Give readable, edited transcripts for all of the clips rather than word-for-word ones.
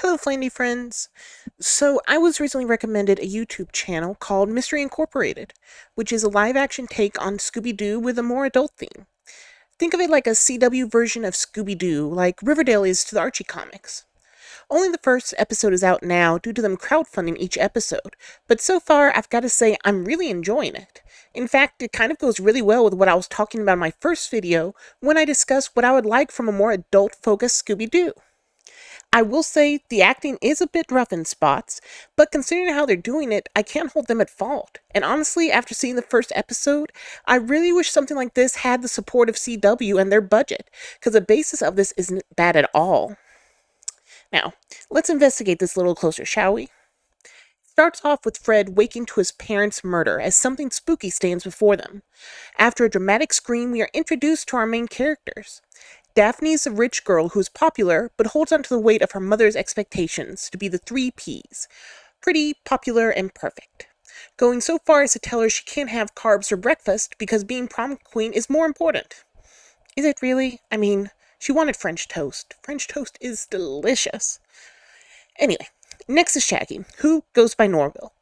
Hello, Flandy friends. So, I was recently recommended a YouTube channel called Mystery Incorporated, which is a live action take on Scooby Doo with a more adult theme. Think of it like a CW version of Scooby Doo, like Riverdale is to the Archie comics. Only the first episode is out now due to them crowdfunding each episode, but so far I've got to say I'm really enjoying it. In fact, it kind of goes really well with what I was talking about in my first video when I discussed what I would like from a more adult focused Scooby Doo. I will say the acting is a bit rough in spots, but considering how they're doing it, I can't hold them at fault. And honestly, after seeing the first episode, I really wish something like this had the support of CW and their budget, because the basis of this isn't bad at all. Now, let's investigate this a little closer, shall we? Starts off with Fred waking to his parents' murder as something spooky stands before them. After a dramatic scream, we are introduced to our main characters. Daphne is a rich girl who is popular, but holds on to the weight of her mother's expectations to be the three Ps: pretty, popular, and perfect. Going so far as to tell her she can't have carbs for breakfast because being prom queen is more important. Is it really? I mean, she wanted French toast. French toast is delicious. Anyway, next is Shaggy, who goes by Norville.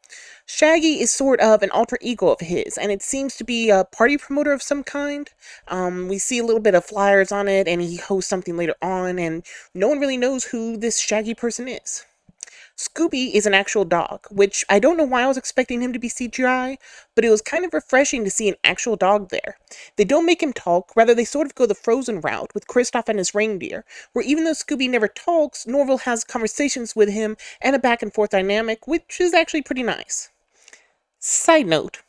Shaggy is sort of an alter ego of his, and it seems to be a party promoter of some kind. We see a little bit of flyers on it, and he hosts something later on, and no one really knows who this Shaggy person is. Scooby is an actual dog, which I don't know why I was expecting him to be CGI, but it was kind of refreshing to see an actual dog there. They don't make him talk, rather they sort of go the Frozen route with Kristoff and his reindeer, where even though Scooby never talks, Norville has conversations with him and a back and forth dynamic, which is actually pretty nice. Side note,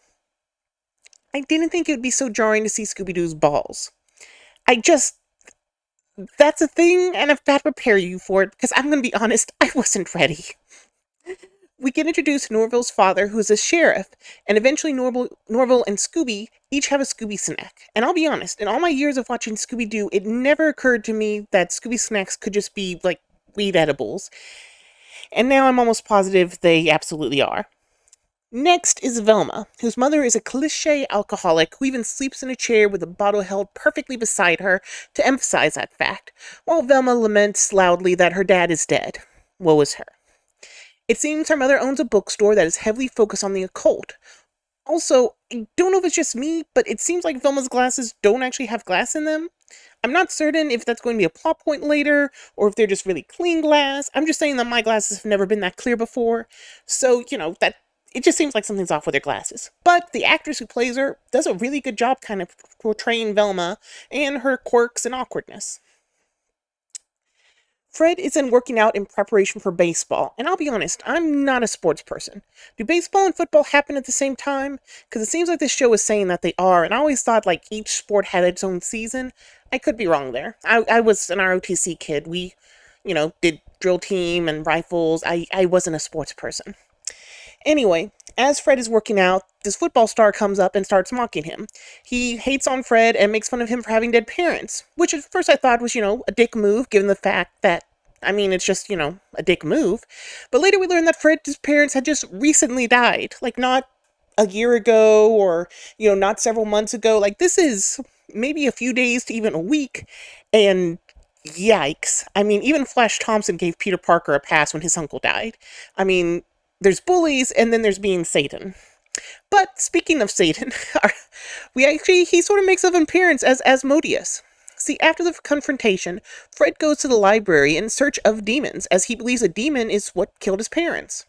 I didn't think it would be so jarring to see Scooby-Doo's balls. That's a thing, and I've got to prepare you for it, because I'm going to be honest, I wasn't ready. We get introduced to Norville's father, who's a sheriff, and eventually Norville and Scooby each have a Scooby snack. And I'll be honest, in all my years of watching Scooby-Doo, it never occurred to me that Scooby snacks could just be, like, weed edibles. And now I'm almost positive they absolutely are. Next is Velma, whose mother is a cliché alcoholic who even sleeps in a chair with a bottle held perfectly beside her to emphasize that fact, while Velma laments loudly that her dad is dead. Woe is her. It seems her mother owns a bookstore that is heavily focused on the occult. Also, I don't know if it's just me, but it seems like Velma's glasses don't actually have glass in them. I'm not certain if that's going to be a plot point later, or if they're just really clean glass. I'm just saying that my glasses have never been that clear before, so, that it just seems like something's off with her glasses. But the actress who plays her does a really good job kind of portraying Velma and her quirks and awkwardness. Fred is in working out in preparation for baseball, and I'll be honest, I'm not a sports person. Do baseball and football happen at the same time? Because it seems like this show is saying that they are, and I always thought like each sport had its own season. I could be wrong there. I was an ROTC kid. We, did drill team and rifles. I wasn't a sports person. Anyway, as Fred is working out, this football star comes up and starts mocking him. He hates on Fred and makes fun of him for having dead parents, which at first I thought was, a dick move, given the fact that, it's just, a dick move. But later we learned that Fred's parents had just recently died. Like, not a year ago or, not several months ago. Like, this is maybe a few days to even a week. And yikes. Even Flash Thompson gave Peter Parker a pass when his uncle died. There's bullies, and then there's being Satan. But speaking of Satan, he sort of makes an appearance as Asmodeus. See, after the confrontation, Fred goes to the library in search of demons, as he believes a demon is what killed his parents.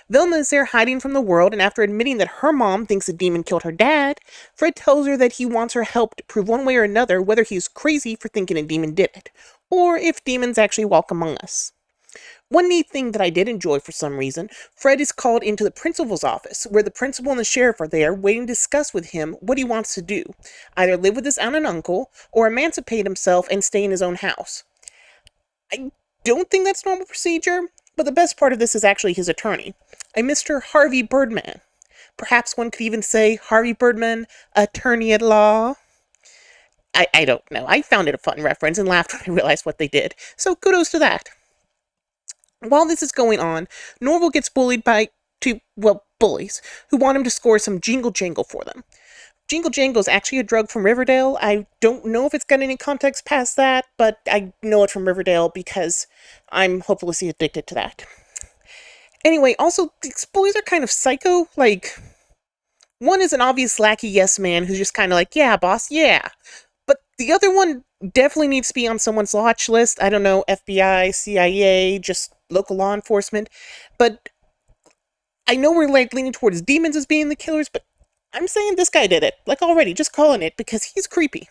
Velma is there hiding from the world, and after admitting that her mom thinks a demon killed her dad, Fred tells her that he wants her help to prove one way or another whether he's crazy for thinking a demon did it, or if demons actually walk among us. One neat thing that I did enjoy for some reason, Fred is called into the principal's office, where the principal and the sheriff are there waiting to discuss with him what he wants to do. Either live with his aunt and uncle, or emancipate himself and stay in his own house. I don't think that's normal procedure, but the best part of this is actually his attorney, a Mr. Harvey Birdman. Perhaps one could even say Harvey Birdman, attorney at law. I don't know. I found it a fun reference and laughed when I realized what they did, so kudos to that. While this is going on, Norville gets bullied by two bullies, who want him to score some jingle jangle for them. Jingle Jangle is actually a drug from Riverdale. I don't know if it's got any context past that, but I know it from Riverdale because I'm hopelessly addicted to that. Anyway, also, these boys are kind of psycho. Like, one is an obvious lackey yes man who's just kind of like, yeah, boss, yeah. But the other one definitely needs to be on someone's watch list. I don't know, FBI, CIA, just local law enforcement. But I know we're like leaning towards demons as being the killers, but I'm saying this guy did it. Like already, just calling it because he's creepy.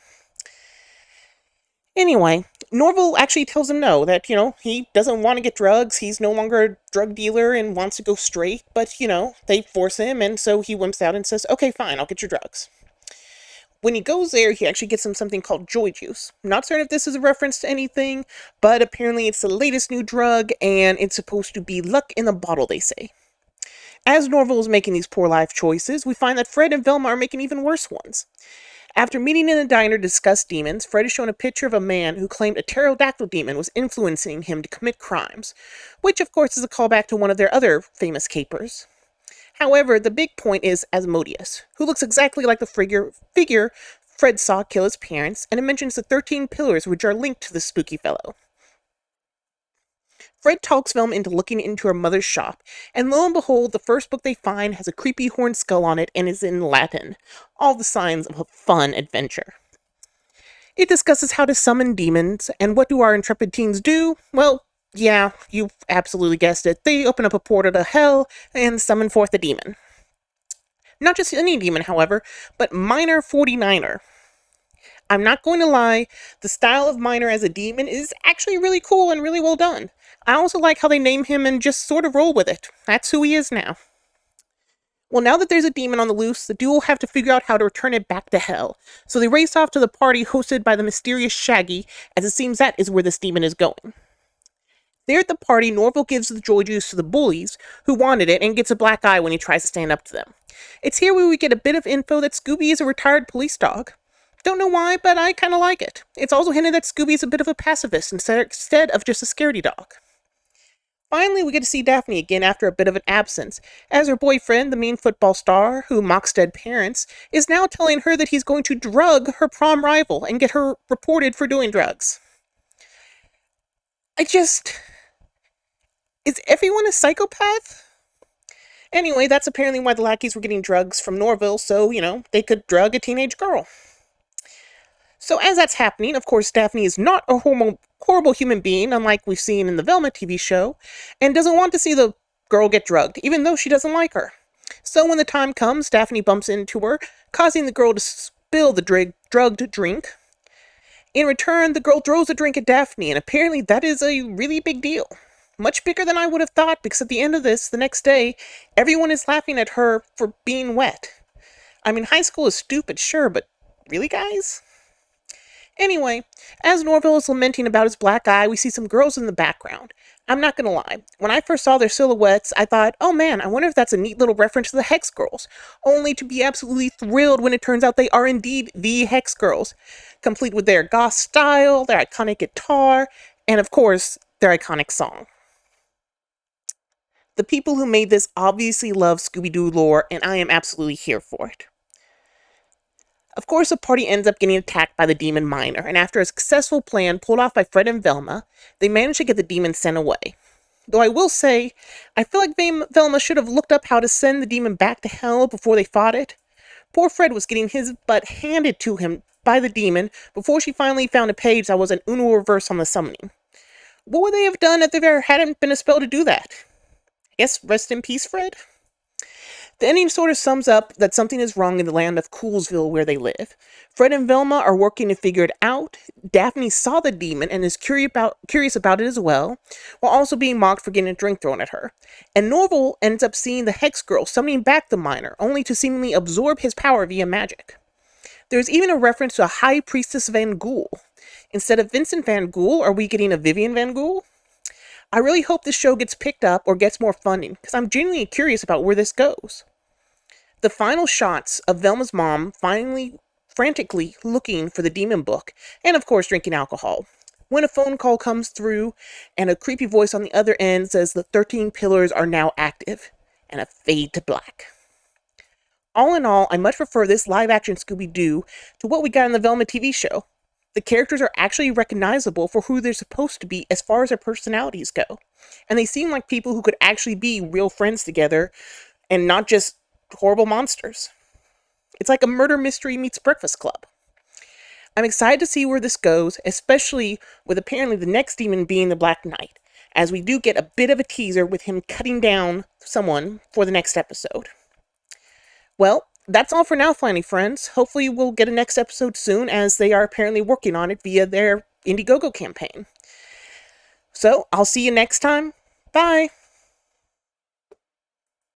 Anyway, Norval actually tells him no, that, he doesn't want to get drugs. He's no longer a drug dealer and wants to go straight, but, they force him, and so he wimps out and says, okay, fine, I'll get your drugs. When he goes there, he actually gets him something called Joy Juice. I'm not certain if this is a reference to anything, but apparently it's the latest new drug, and it's supposed to be luck in the bottle, they say. As Norval is making these poor life choices, we find that Fred and Velma are making even worse ones. After meeting in a diner to discuss demons, Fred is shown a picture of a man who claimed a pterodactyl demon was influencing him to commit crimes, which of course is a callback to one of their other famous capers. However, the big point is Asmodeus, who looks exactly like the figure Fred saw kill his parents, and it mentions the 13 pillars which are linked to the spooky fellow. Fred talks Velma into looking into her mother's shop, and lo and behold, the first book they find has a creepy horned skull on it and is in Latin. All the signs of a fun adventure. It discusses how to summon demons, and what do our intrepid teens do? Well, yeah, you absolutely guessed it. They open up a portal to hell and summon forth a demon. Not just any demon, however, but Miner 49er. I'm not going to lie, the style of Miner as a demon is actually really cool and really well done. I also like how they name him and just sort of roll with it. That's who he is now. Well, now that there's a demon on the loose, the duo have to figure out how to return it back to hell. So they race off to the party hosted by the mysterious Shaggy, as it seems that is where this demon is going. There at the party, Norval gives the Joy Juice to the bullies, who wanted it, and gets a black eye when he tries to stand up to them. It's here where we get a bit of info that Scooby is a retired police dog. Don't know why, but I kind of like it. It's also hinted that Scooby is a bit of a pacifist instead of just a scaredy dog. Finally, we get to see Daphne again after a bit of an absence, as her boyfriend, the mean football star, who mocks dead parents, is now telling her that he's going to drug her prom rival and get her reported for doing drugs. Is everyone a psychopath? Anyway, that's apparently why the lackeys were getting drugs from Norville, so, they could drug a teenage girl. So as that's happening, of course, Daphne is not a horrible human being, unlike we've seen in the Velma TV show, and doesn't want to see the girl get drugged, even though she doesn't like her. So when the time comes, Daphne bumps into her, causing the girl to spill the drugged drink. In return, the girl throws a drink at Daphne, and apparently that is a really big deal. Much bigger than I would have thought, because at the end of this, the next day, everyone is laughing at her for being wet. I mean, high school is stupid, sure, but really, guys? Anyway, as Norval is lamenting about his black eye, we see some girls in the background. I'm not gonna lie, when I first saw their silhouettes, I thought, oh man, I wonder if that's a neat little reference to the Hex Girls, only to be absolutely thrilled when it turns out they are indeed the Hex Girls, complete with their goth style, their iconic guitar, and of course, their iconic song. The people who made this obviously love Scooby-Doo lore, and I am absolutely here for it. Of course, the party ends up getting attacked by the demon Miner, and after a successful plan pulled off by Fred and Velma, they manage to get the demon sent away. Though I will say, I feel like Velma should have looked up how to send the demon back to hell before they fought it. Poor Fred was getting his butt handed to him by the demon before she finally found a page that was an Uno reverse on the summoning. What would they have done if there hadn't been a spell to do that? I guess rest in peace, Fred? The ending sort of sums up that something is wrong in the land of Coolsville where they live. Fred and Velma are working to figure it out. Daphne saw the demon and is curious about it as well, while also being mocked for getting a drink thrown at her. And Norval ends up seeing the Hex Girl summoning back the Miner, only to seemingly absorb his power via magic. There's even a reference to a High Priestess Van Ghoul. Instead of Vincent Van Ghoul, are we getting a Vivian Van Ghoul? I really hope this show gets picked up or gets more funding, because I'm genuinely curious about where this goes. The final shots of Velma's mom frantically looking for the demon book, and of course drinking alcohol, when a phone call comes through, and a creepy voice on the other end says the 13 pillars are now active, and a fade to black. All in all, I much prefer this live-action Scooby-Doo to what we got in the Velma TV show. The characters are actually recognizable for who they're supposed to be as far as their personalities go. And they seem like people who could actually be real friends together and not just horrible monsters. It's like a murder mystery meets Breakfast Club. I'm excited to see where this goes, especially with apparently the next demon being the Black Knight, as we do get a bit of a teaser with him cutting down someone for the next episode. Well, that's all for now, Flanny friends. Hopefully we'll get a next episode soon, as they are apparently working on it via their Indiegogo campaign. So, I'll see you next time. Bye!